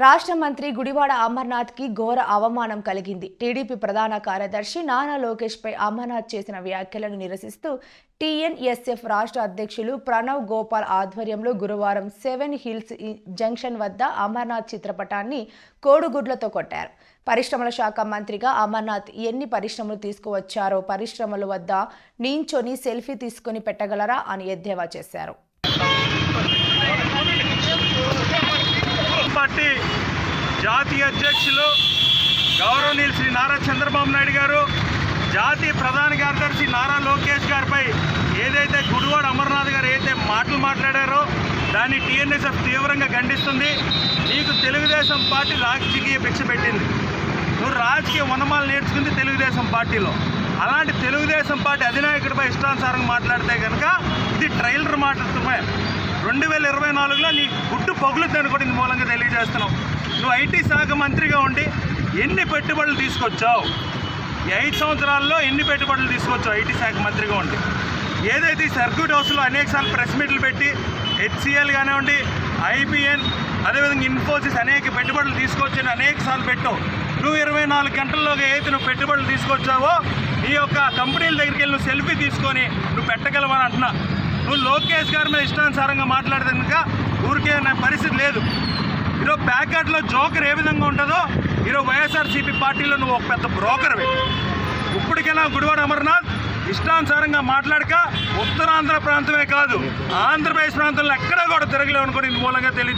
రాష్ట్ర మంత్రి గుడివాడ అమర్నాథ్ కి ఘోర అవమానం కలిగింది. టీడీపీ ప్రధాన కార్యదర్శి నారా లోకేష్ పై అమర్నాథ్ చేసిన వ్యాఖ్యలను నిరసిస్తూ టీఎన్ఎస్ఎఫ్ రాష్ట్ర అధ్యక్షులు ప్రణవ్ గోపాల్ ఆధ్వర్యంలో గురువారం 7 హిల్స్ జంక్షన్ వద్ద అమర్నాథ్ చిత్రపటాన్ని కోడిగుడ్లతో కొట్టారు. పరిశ్రమల శాఖ మంత్రిగా అమర్నాథ్ ఎన్ని పరిశ్రమలు తీసుకువచ్చారో పరిశ్రమల వద్ద నించొని సెల్ఫీ తీసుకుని పెట్టగలరా అని ఎద్దేవా చేశారు. పార్టీ జాతీయ అధ్యక్షులు గౌరవనీయులు శ్రీ నారా చంద్రబాబు నాయుడు గారు, జాతీయ ప్రధాన కార్యదర్శి నారా లోకేష్ గారిపై ఏదైతే గుడివాడ అమర్నాథ్ గారు ఏదైతే మాటలు మాట్లాడారో దాన్ని టీఎన్ఎస్ఎఫ్ తీవ్రంగా ఖండిస్తుంది. నీకు తెలుగుదేశం పార్టీ రాజకీయ భిక్ష పెట్టింది. నువ్వు రాజకీయ వనమాలు నేర్చుకుంది తెలుగుదేశం పార్టీలో. అలాంటి తెలుగుదేశం పార్టీ అధినాయకుడిపై ఇష్టానుసారంగా మాట్లాడితే కనుక ఇది ట్రైలర్ మాట్లాడుతున్నాయి. 2024లో నీ గుడ్డు పగులుద్దని కూడా ఇందు మూలంగా తెలియజేస్తున్నావు. నువ్వు ఐటీ శాఖ మంత్రిగా ఉండి ఎన్ని పెట్టుబడులు తీసుకొచ్చావు? ఈ 5 సంవత్సరాల్లో ఎన్ని పెట్టుబడులు తీసుకొచ్చావు ఐటీ శాఖ మంత్రిగా ఉండి? ఏదైతే సర్క్యూట్ హౌస్లో అనేకసార్లు ప్రెస్ మీట్లు పెట్టి హెచ్సిఎల్ కానివ్వండి, ఐబిఎన్, అదేవిధంగా ఇన్ఫోసిస్ అనేక పెట్టుబడులు తీసుకొచ్చి అనేకసార్లు పెట్టావు. నువ్వు 24 గంటల్లోగా ఏదైతే నువ్వు పెట్టుబడులు తీసుకొచ్చావో నీ యొక్క కంపెనీల దగ్గరికి వెళ్ళి నువ్వు సెల్ఫీ తీసుకొని నువ్వు పెట్టగలవని అంటున్నా. నువ్వు లోకేష్ గారి మీద ఇష్టానుసారంగా మాట్లాడితే కనుక ఊరికే పరిస్థితి లేదు. ఈరోజు ప్యాకెట్లో జోకర్ ఏ విధంగా ఉంటుందో ఈరోజు వైఎస్ఆర్సీపీ పార్టీలో నువ్వు ఒక పెద్ద బ్రోకర్వి. ఇప్పటికైనా గుడివాడ అమర్నాథ్ ఇష్టానుసారంగా మాట్లాడక ఉత్తరాంధ్ర ప్రాంతమే కాదు ఆంధ్రప్రదేశ్ ప్రాంతంలో ఎక్కడా కూడా తిరగలేవు అనుకుని మూలంగా తెలియదు.